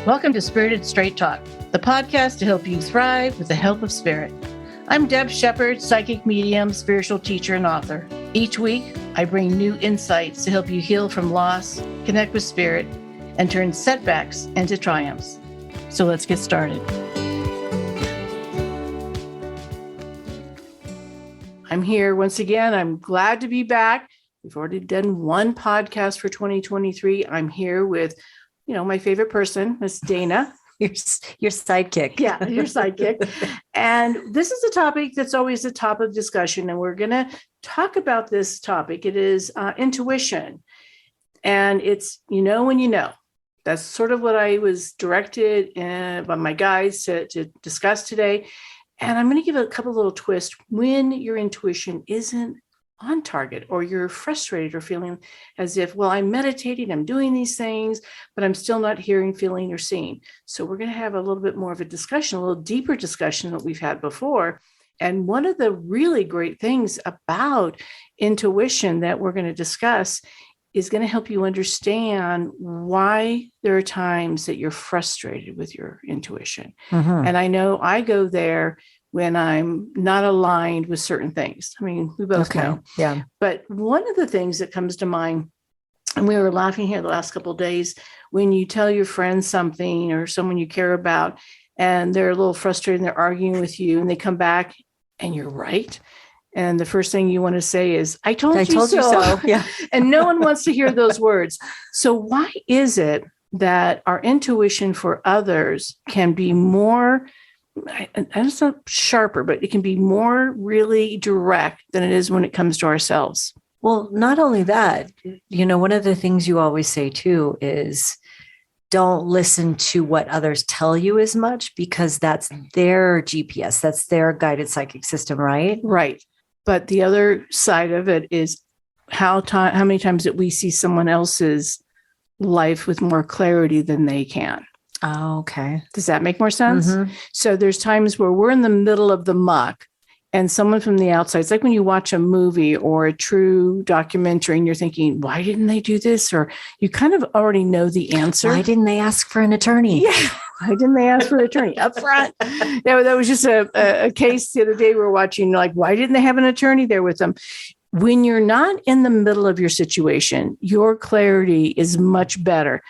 Welcome to Spirited Straight Talk, the podcast to help you thrive with the help of spirit. I'm Deb Shepard, psychic medium, spiritual teacher, and author. Each week, I bring new insights to help you heal from loss, connect with spirit, and turn setbacks into triumphs. So let's get started. I'm here once again. I'm glad to be back. We've already done one podcast for 2023. I'm here with my favorite person, Miss Dana. Your sidekick. Yeah, your sidekick. And this is a topic that's always a top of discussion. And we're going to talk about this topic. It is intuition. And it's, when you know. That's sort of what I was directed by my guides to discuss today. And I'm going to give a couple little twists when your intuition isn't on target, or you're frustrated or feeling as if, well, I'm meditating, I'm doing these things, but I'm still not hearing, feeling, or seeing. So we're going to have a little bit more of a discussion, a little deeper discussion than we've had before. And one of the really great things about intuition that we're going to discuss is going to help you understand why there are times that you're frustrated with your intuition. Mm-hmm. And I know I go there when I'm not aligned with certain things. I mean, we both know. Yeah. But one of the things that comes to mind, and we were laughing here the last couple of days, when you tell your friend something or someone you care about, and they're a little frustrated and they're arguing with you, and they come back and you're right. And the first thing you want to say is, I told you so. Yeah. And no one wants to hear those words. So why is it that our intuition for others can be more, and it's not sharper, but it can be more really direct than it is when it comes to ourselves? Well, not only that, one of the things you always say too is don't listen to what others tell you as much, because that's their GPS, that's their guided psychic system, right? Right. But the other side of it is how many times that we see someone else's life with more clarity than they can. Oh, okay. Does that make more sense? Mm-hmm. So there's times where we're in the middle of the muck and someone from the outside, it's like when you watch a movie or a true documentary and you're thinking, why didn't they do this? Or you kind of already know the answer. Why didn't they ask for an attorney? Yeah. Why didn't they ask for an attorney up front? That was just a case the other day we were watching, like, why didn't they have an attorney there with them? When you're not in the middle of your situation, your clarity is much better.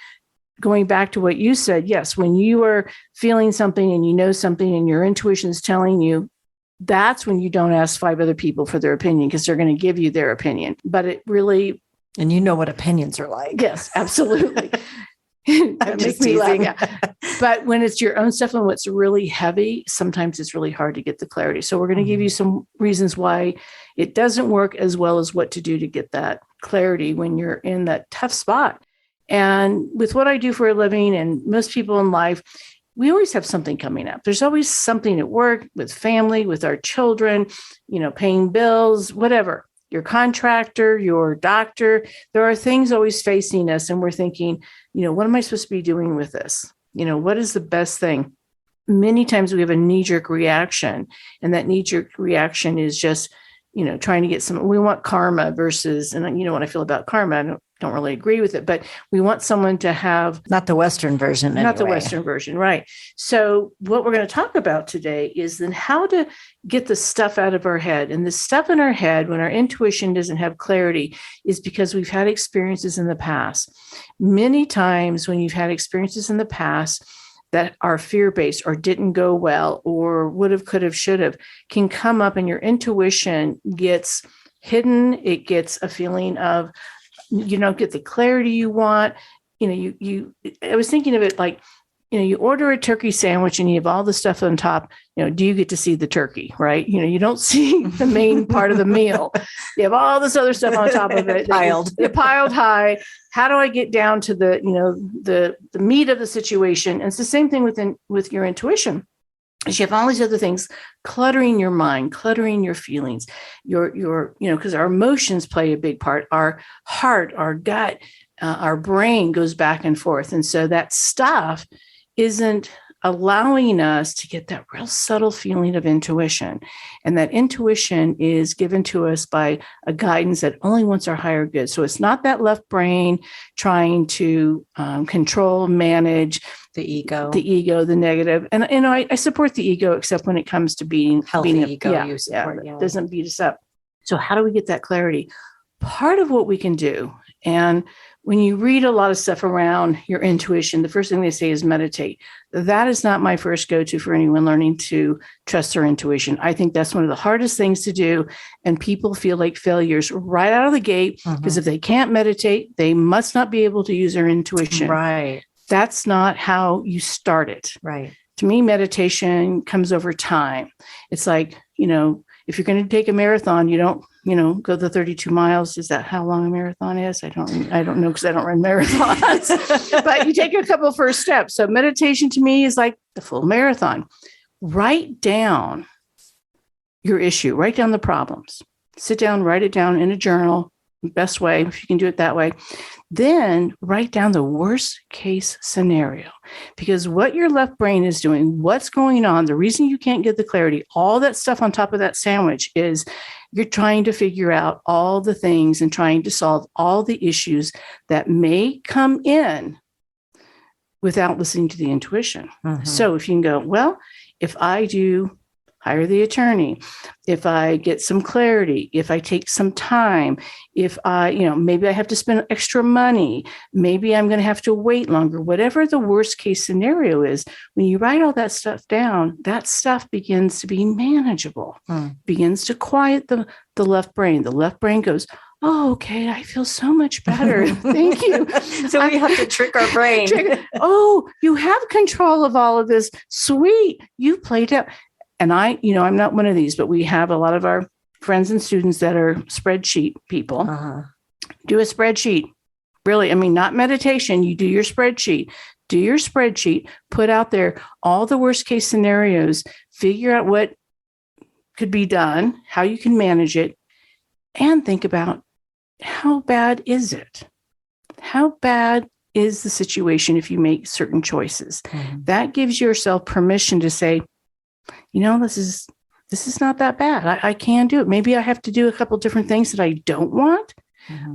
Going back to what you said, yes, when you are feeling something and you know something and your intuition is telling you, that's when you don't ask 5 other people for their opinion, because they're going to give you their opinion. But it really... And you know what opinions are like. Yes, absolutely. I'm just teasing. Yeah. But when it's your own stuff and what's really heavy, sometimes it's really hard to get the clarity. So we're going to give you some reasons why it doesn't work, as well as what to do to get that clarity when you're in that tough spot. And with what I do for a living and most people in life, we always have something coming up. There's always something at work, with family, with our children, paying bills, whatever. Your contractor, your doctor, there are things always facing us. And we're thinking, what am I supposed to be doing with this? What is the best thing? Many times we have a knee-jerk reaction, and that knee-jerk reaction is just, trying to get we want karma versus, and what I feel about karma, I don't really agree with it, but we want someone to have... Not the Western version, anyway. Not the Western version, right. So what we're going to talk about today is then how to get the stuff out of our head. And the stuff in our head, when our intuition doesn't have clarity, is because we've had experiences in the past. Many times when you've had experiences in the past that are fear-based or didn't go well or would have, could have, should have, can come up, and your intuition gets hidden. It gets a feeling of, you don't get the clarity you want. I was thinking of it like, you order a turkey sandwich and you have all the stuff on top, do you get to see the turkey, right? You don't see the main part of the meal. You have all this other stuff on top of it. Piled high. How do I get down to the meat of the situation? And it's the same thing with your intuition. You have all these other things cluttering your mind, cluttering your feelings, because our emotions play a big part. Our heart, our gut, our brain goes back and forth. And so that stuff isn't allowing us to get that real subtle feeling of intuition. And that intuition is given to us by a guidance that only wants our higher good. So it's not that left brain trying to control, manage the ego, the negative. And I support the ego, except when it comes to being healthy being ego. You support, it doesn't beat us up. So how do we get that clarity? Part of what we can do, and when you read a lot of stuff around your intuition, the first thing they say is meditate. That is not my first go-to for anyone learning to trust their intuition. I think that's one of the hardest things to do. And people feel like failures right out of the gate because if they can't meditate, they must not be able to use their intuition. Right. That's not how you start it. Right. To me, meditation comes over time. It's like, if you're going to take a marathon, you don't, go the 32 miles. Is that how long a marathon is? I don't know because I don't run marathons, but you take a couple first steps. So meditation to me is like the full marathon. Write down your issue, write down the problems, sit down, write it down in a journal, best way, if you can do it that way. Then write down the worst case scenario, because what your left brain is doing, what's going on, the reason you can't get the clarity, all that stuff on top of that sandwich is you're trying to figure out all the things and trying to solve all the issues that may come in without listening to the intuition. So if you can go, well, if I do hire the attorney, if I get some clarity, if I take some time, if I, maybe I have to spend extra money, maybe I'm going to have to wait longer, whatever the worst case scenario is, when you write all that stuff down, that stuff begins to be manageable, begins to quiet the left brain. The left brain goes, oh, okay, I feel so much better. Thank you. So we have to trick our brain. Oh, you have control of all of this. Sweet. You played out. And I'm not one of these, but we have a lot of our friends and students that are spreadsheet people. Do a spreadsheet. Really, not meditation. You do your spreadsheet. Do your spreadsheet. Put out there all the worst case scenarios. Figure out what could be done, how you can manage it, and think about how bad is it? How bad is the situation if you make certain choices? That gives yourself permission to say, this is not that bad. I can do it. Maybe I have to do a couple different things that I don't want,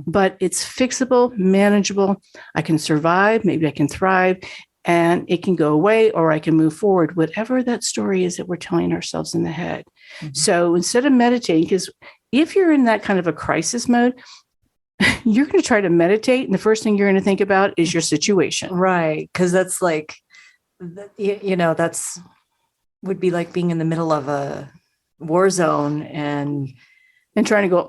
but it's fixable, manageable. I can survive. Maybe I can thrive, and it can go away, or I can move forward, whatever that story is that we're telling ourselves in the head. So instead of meditating, because if you're in that kind of a crisis mode, you're going to try to meditate, and the first thing you're going to think about is your situation. Right. Because that's like, that's would be like being in the middle of a war zone and trying to go,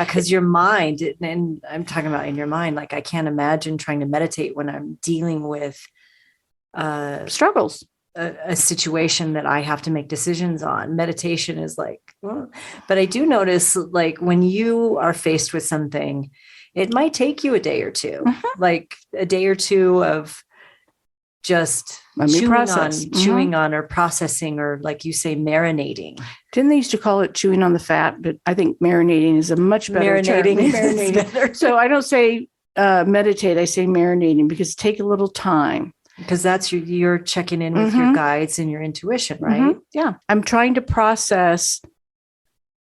because your mind, and I'm talking about in your mind, like I can't imagine trying to meditate when I'm dealing with struggles, a situation that I have to make decisions on. Meditation is like, but I do notice, like when you are faced with something, it might take you a day or two, like a day or two of just chewing on or processing, or like you say, marinating. Didn't they used to call it chewing on the fat? But I think marinating is a much better term. Marinating. So I don't say meditate. I say marinating, because take a little time. Because that's you're checking in with your guides and your intuition, right? Yeah. I'm trying to process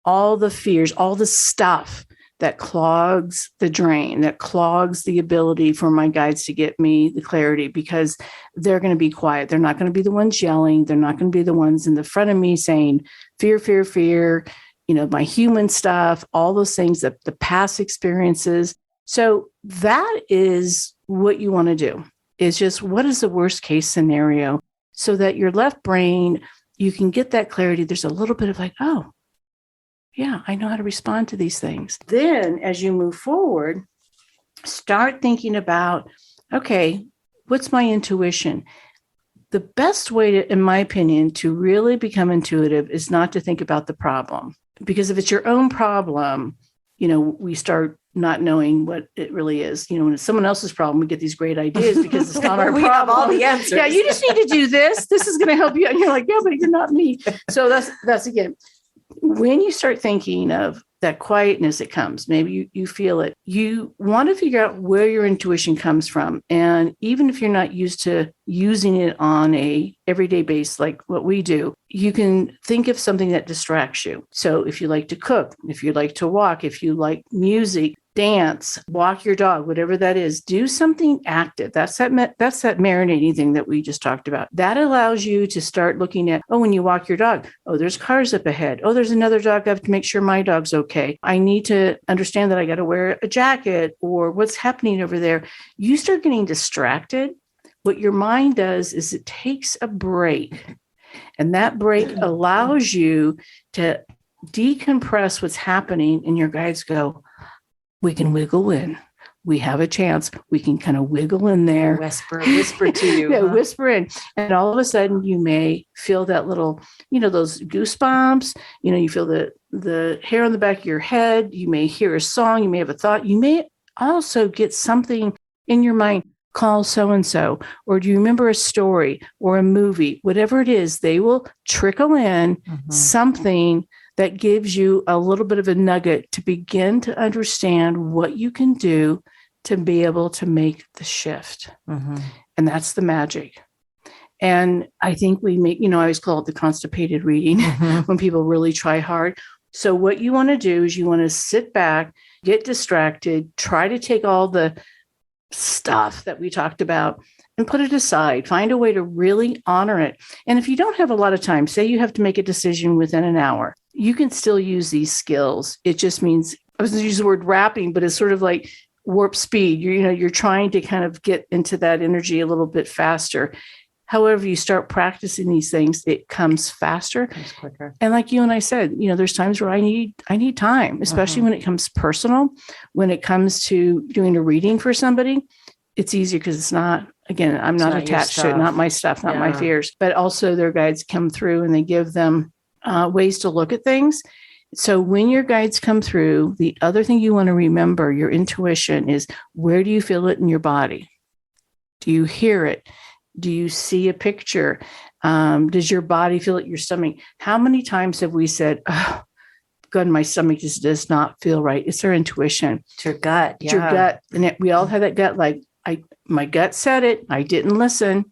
all the fears, all the stuff that clogs the drain, that clogs the ability for my guides to get me the clarity, because they're going to be quiet. They're not going to be the ones yelling. They're not going to be the ones in the front of me saying, fear, fear, fear, my human stuff, all those things, the past experiences. So that is what you want to do, is just what is the worst case scenario, so that your left brain, you can get that clarity. There's a little bit of like, oh, yeah, I know how to respond to these things. Then as you move forward, start thinking about, okay, what's my intuition? The best way to, in my opinion, to really become intuitive is not to think about the problem. Because if it's your own problem, we start not knowing what it really is. When it's someone else's problem, we get these great ideas because it's not our we problem. Have all the answers. Yeah, you just need to do this. This is going to help you. And you're like, yeah, but you're not me. So that's again, when you start thinking of that quietness that comes, maybe you feel it, you want to figure out where your intuition comes from. And even if you're not used to using it on a everyday basis, like what we do, you can think of something that distracts you. So if you like to cook, if you like to walk, if you like music, dance, walk your dog, whatever that is, do something active. That's that marinating thing that we just talked about. That allows you to start looking at, oh, when you walk your dog, oh, there's cars up ahead. Oh, there's another dog. I have to make sure my dog's okay. I need to understand that I got to wear a jacket, or what's happening over there. You start getting distracted. What your mind does is it takes a break, and that break allows you to decompress what's happening, and your guides go, we can wiggle in. We have a chance. We can kind of wiggle in there. Whisper to you. Yeah, whisper in. And all of a sudden you may feel that little, those goosebumps. You feel the hair on the back of your head. You may hear a song. You may have a thought. You may also get something in your mind. Call so-and-so, or do you remember a story or a movie? Whatever it is, they will trickle in something that gives you a little bit of a nugget to begin to understand what you can do to be able to make the shift. And that's the magic. And I think we make, I always call it the constipated reading when people really try hard. So what you want to do is you want to sit back, get distracted, try to take all the stuff that we talked about and put it aside. Find a way to really honor it. And if you don't have a lot of time, say you have to make a decision within an hour, you can still use these skills. It just means, I was going to use the word wrapping, but it's sort of like warp speed. You're trying to kind of get into that energy a little bit faster. However, you start practicing these things, it comes faster. It comes quicker. And like you and I said, there's times where I need time, especially when it comes personal. When it comes to doing a reading for somebody, it's easier because it's not, again, I'm not attached to it, not my stuff, not my fears, but also their guides come through and they give them ways to look at things. So when your guides come through, the other thing you want to remember, your intuition, is where do you feel it in your body? Do you hear it? Do you see a picture? Does your body feel it in your stomach? How many times have we said, oh, God, my stomach just does not feel right? It's our intuition. It's your gut. It's your gut. And we all have that gut, like, my gut said it. I didn't listen.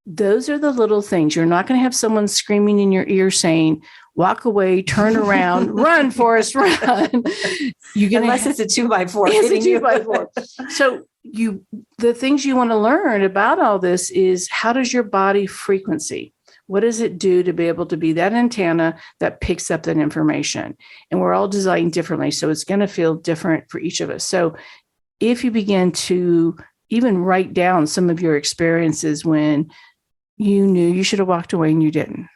Those are the little things. You're not going to have someone screaming in your ear saying, walk away, turn around, run, Forrest, run. Unless it's a 2x4. It's a 2x4. So the things you want to learn about all this is, how does your body frequency? What does it do to be able to be that antenna that picks up that information? And we're all designed differently. So it's going to feel different for each of us. So if you begin to even write down some of your experiences when you knew you should have walked away and you didn't.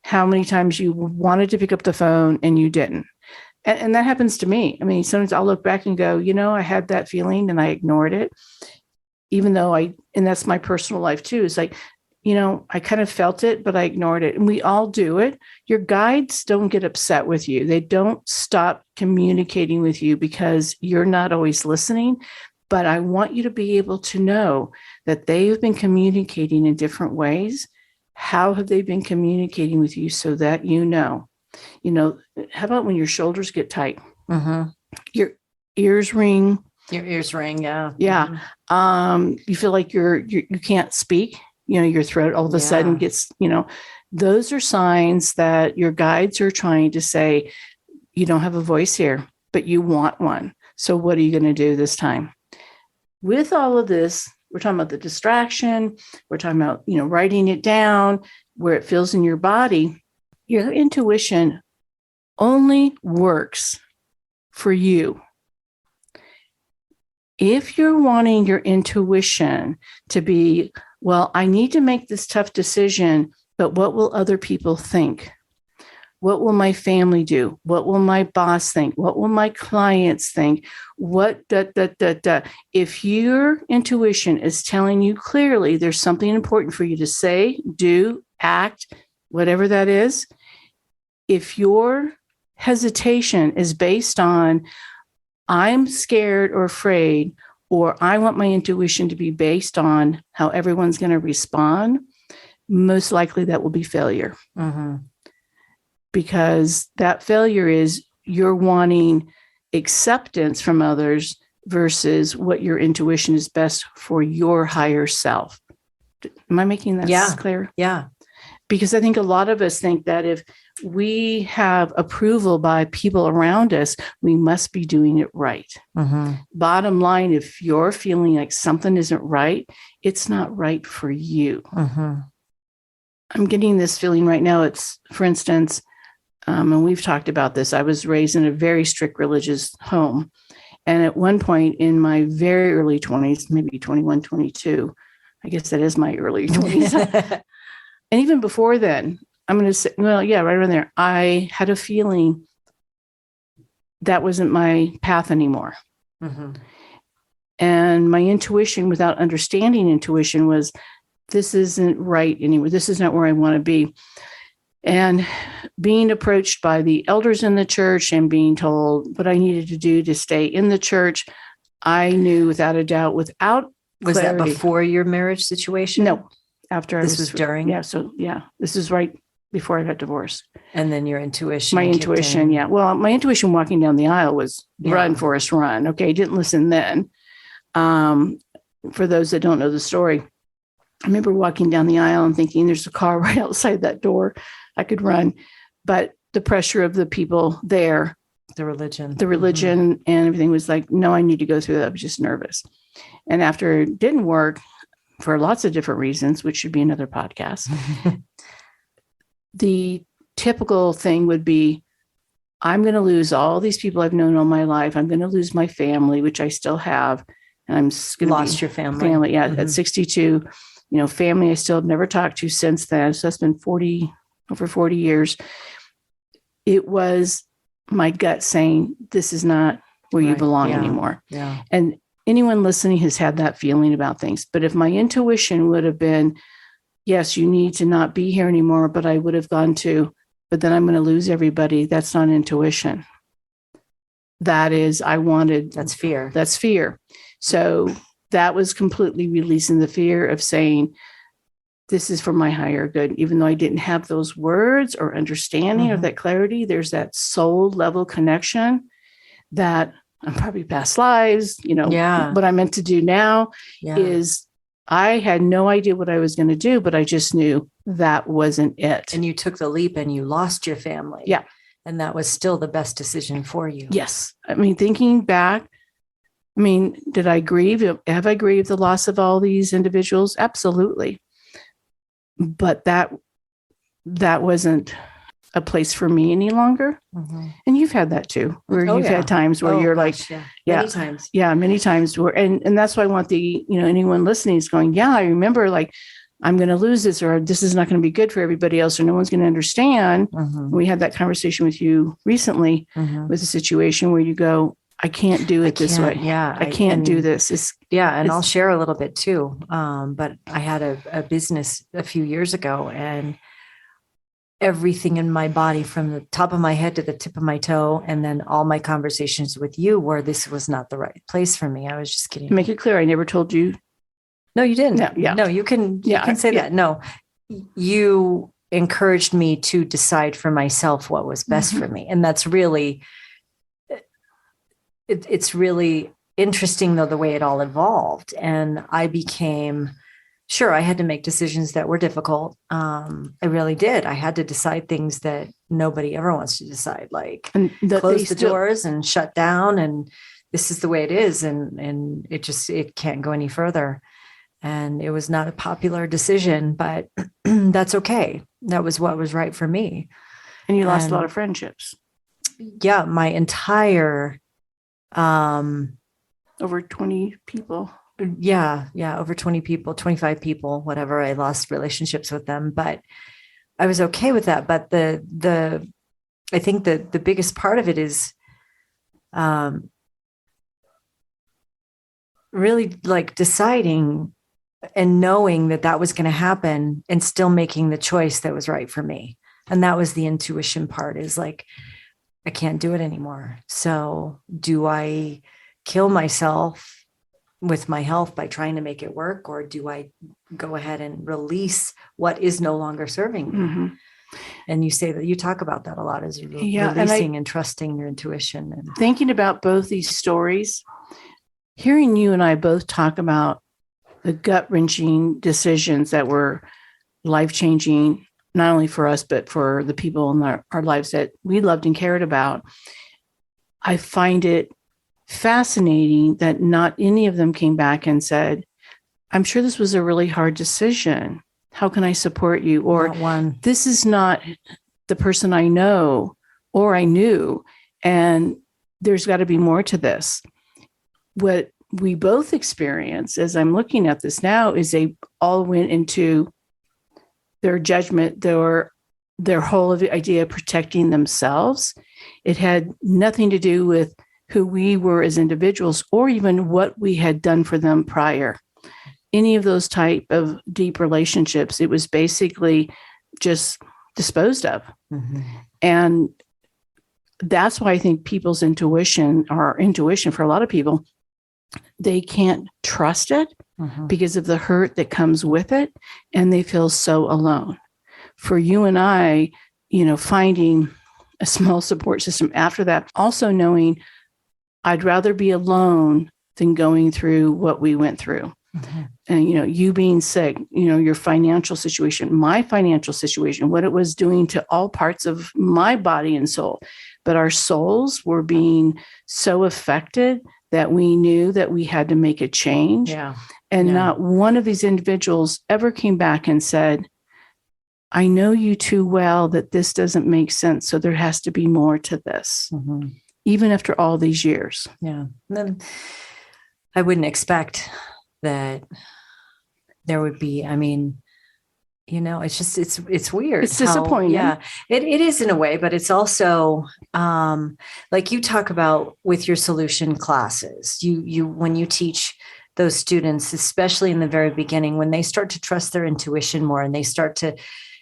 How many times you wanted to pick up the phone and you didn't. And that happens to me. I mean, sometimes I'll look back and go, I had that feeling and I ignored it, even though and that's my personal life too. It's like, I kind of felt it, but I ignored it. And we all do it. Your guides don't get upset with you. They don't stop communicating with you because you're not always listening. But I want you to be able to know that they have been communicating in different ways. How have they been communicating with you so that how about when your shoulders get tight? Your ears ring. Your ears ring, yeah. Yeah. You feel like you can't speak. Your throat all of a sudden gets, those are signs that your guides are trying to say, you don't have a voice here, but you want one. So what are you going to do this time? With all of this, we're talking about the distraction. We're talking about, writing it down, where it feels in your body. Your intuition only works for you. If you're wanting your intuition to be, well, I need to make this tough decision, but what will other people think? What will my family do? What will my boss think? What will my clients think? If your intuition is telling you clearly there's something important for you to say, do, act, whatever that is, if your hesitation is based on, I'm scared or afraid, or I want my intuition to be based on how everyone's going to respond, most likely that will be failure. because that failure is you're wanting acceptance from others versus what your intuition is best for your higher self. Am I making that clear? Yeah. Because I think a lot of us think that if we have approval by people around us, we must be doing it right. Mm-hmm. Bottom line, if you're feeling like something isn't right, it's not right for you. Mm-hmm. I'm getting this feeling right now. It's, for instance, and we've talked about this, I was raised in a very strict religious home. And at one point in my very early 20s, maybe 21, 22, I guess that is my early 20s. And even before then, I'm going to say, well, yeah, right around there, I had a feeling that wasn't my path anymore. Mm-hmm. And my intuition, without understanding intuition, was this isn't right anymore. This is not where I want to be. And being approached by the elders in the church and being told what I needed to do to stay in the church, I knew without a doubt, without Was clarity. that before your marriage situation? No, after This was during? Yeah. So yeah, this is right before I got divorced. And then your intuition. My intuition. in. Yeah. Well, my intuition walking down the aisle was run, Forrest, run. Okay. Didn't listen then. For those that don't know the story, I remember walking down the aisle and thinking there's a car right outside that door. I could run, but the pressure of the people there, The religion. and everything was like, no, I need to go through that. I was just nervous. And after it didn't work for lots of different reasons, which should be another podcast, the typical thing would be, I'm going to lose all these people I've known all my life. I'm going to lose my family, which I still have. And I'm going to Lost your family. Yeah. At 62, family I still have never talked to since then. So that's been over 40 years. It was my gut saying, this is not where you belong anymore. Yeah. And anyone listening has had that feeling about things. But if my intuition would have been, yes, you need to not be here anymore, but I would have gone to, but then I'm going to lose everybody. That's not intuition. That is, That's fear. That's fear. So that was completely releasing the fear of saying, this is for my higher good. Even though I didn't have those words or understanding or that clarity, there's that soul level connection that I'm probably past lives, what I'm meant to do now is I had no idea what I was going to do, but I just knew that wasn't it. And you took the leap and you lost your family. Yeah. And that was still the best decision for you. Yes. I mean, thinking back, did I grieve? Have I grieved the loss of all these individuals? Absolutely. But that wasn't a place for me any longer. Mm-hmm. And you've had that too, where you've had times where you're gosh, many times. Yeah, many times where, and that's why I want anyone listening is going, yeah, I remember I'm going to lose this, or this is not going to be good for everybody else, or no one's going to understand. Mm-hmm. We had that conversation with you recently with a situation where you go, I can't do it this way. Yeah. I can't do this. And I'll share a little bit too. But I had a business a few years ago, and everything in my body from the top of my head to the tip of my toe, and then all my conversations with you where this was not the right place for me. I was just kidding. To make it clear, I never told you. No, you didn't. No, yeah. No, you can say that. No, you encouraged me to decide for myself what was best for me. And that's really, it's really interesting though, the way it all evolved. And I became, sure, I had to make decisions that were difficult. I really did. I had to decide things that nobody ever wants to decide, like close the doors and shut down. And this is the way it is. And it can't go any further. And it was not a popular decision, but that's okay. That was what was right for me. And you lost a lot of friendships. Yeah. My entire, over 20 people. Yeah. Over 20 people, 25 people, whatever. I lost relationships with them, but I was okay with that. But I think the biggest part of it is, really like deciding and knowing that was going to happen and still making the choice that was right for me. And that was the intuition part, is like, I can't do it anymore. So do I kill myself with my health by trying to make it work? Or do I go ahead and release what is no longer serving me? Mm-hmm. And you say that you talk about that a lot, is Yeah, releasing and trusting your intuition. And thinking about both these stories, hearing you and I both talk about the gut-wrenching decisions that were life-changing, not only for us, but for the people in our lives that we loved and cared about, I find it fascinating that not any of them came back and said, I'm sure this was a really hard decision. How can I support you? Or not one. This is not the person I know or I knew, and there's got to be more to this. What we both experience as I'm looking at this now is they all went into their judgment, their whole idea of protecting themselves. It had nothing to do with who we were as individuals or even what we had done for them prior. Any of those type of deep relationships, it was basically just disposed of. Mm-hmm. And that's why I think people's intuition, or intuition for a lot of people, they can't trust it because of the hurt that comes with it. And they feel so alone. For you and I, finding a small support system after that, also knowing I'd rather be alone than going through what we went through. Mm-hmm. And, you being sick, your financial situation, my financial situation, what it was doing to all parts of my body and soul. But our souls were being so affected that we knew that we had to make a change. Yeah. And not one of these individuals ever came back and said, I know you too well that this doesn't make sense. So there has to be more to this, even after all these years. Yeah. And then I wouldn't expect that there would be, it's just, it's weird. It's disappointing. Yeah, it is in a way, but it's also like you talk about with your solution classes, you when you teach those students, especially in the very beginning, when they start to trust their intuition more and they start to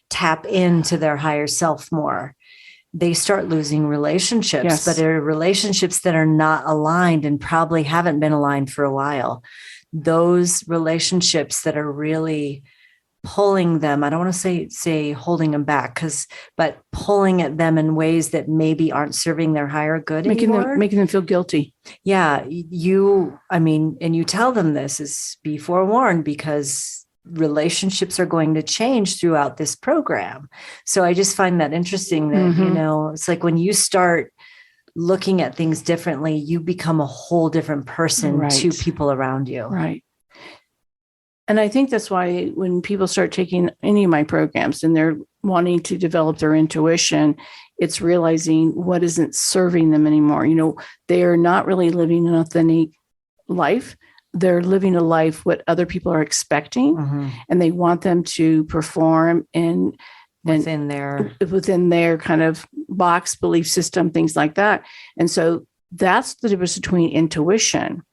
tap into their higher self more, they start losing relationships, but they're relationships that are not aligned and probably haven't been aligned for a while. Those relationships that are really pulling them, I don't want to say holding them back, but pulling at them in ways that maybe aren't serving their higher good anymore. Making them feel guilty. Yeah. And you tell them this is be forewarned because relationships are going to change throughout this program. So I just find that interesting that, it's like when you start looking at things differently, you become a whole different person to people around you. Right. And I think that's why when people start taking any of my programs and they're wanting to develop their intuition, it's realizing what isn't serving them anymore. They are not really living an authentic life. They're living a life what other people are expecting, and they want them to perform within their kind of box belief system, things like that. And so that's the difference between intuition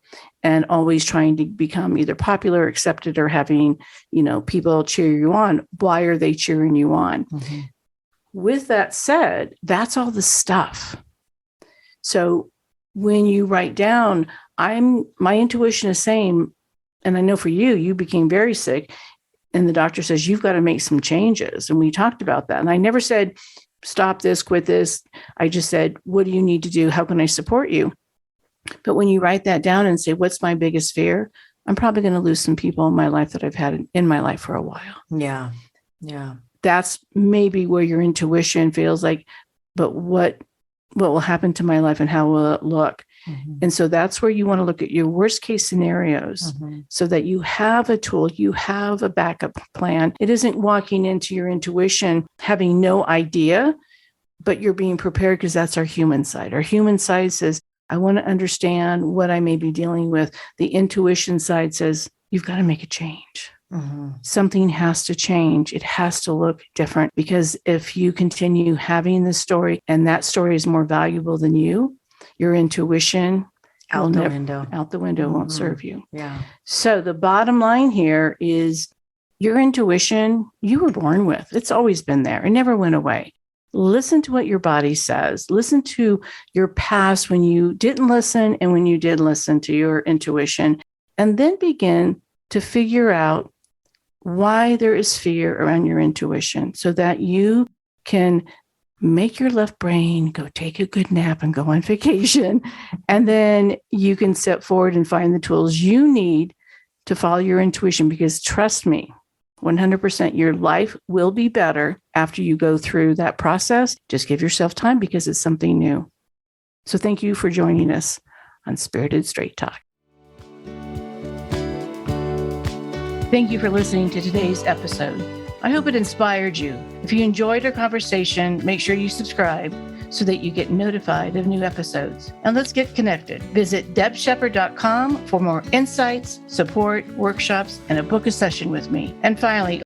and always trying to become either popular, accepted, or having, people cheer you on. Why are they cheering you on? With that said, that's all the stuff. So when you write down, my intuition is saying, and I know for you became very sick, and the doctor says, you've got to make some changes. And we talked about that. And I never said, stop this, quit this. I just said, what do you need to do? How can I support you? But when you write that down and say, what's my biggest fear? I'm probably going to lose some people in my life that I've had in my life for a while. Yeah. Yeah. That's maybe where your intuition feels like, but what will happen to my life and how will it look? And so that's where you want to look at your worst case scenarios so that you have a tool, you have a backup plan. It isn't walking into your intuition having no idea, but you're being prepared because that's our human side. Our human side says, I want to understand what I may be dealing with. The intuition side says, you've got to make a change. Something has to change. It has to look different, because if you continue having this story and that story is more valuable than you, your intuition out the window won't serve you. Yeah. So the bottom line here is your intuition, you were born with. It's always been there. It never went away. Listen to what your body says. Listen to your past when you didn't listen and when you did listen to your intuition, and then begin to figure out why there is fear around your intuition so that you can make your left brain go take a good nap and go on vacation. And then you can step forward and find the tools you need to follow your intuition, because trust me, 100% your life will be better after you go through that process. Just give yourself time, because it's something new. So thank you for joining us on Spirited Straight Talk. Thank you for listening to today's episode. I hope it inspired you. If you enjoyed our conversation, make sure you subscribe so that you get notified of new episodes. And let's get connected. Visit debshepard.com for more insights, support, workshops, and a book a session with me. And finally,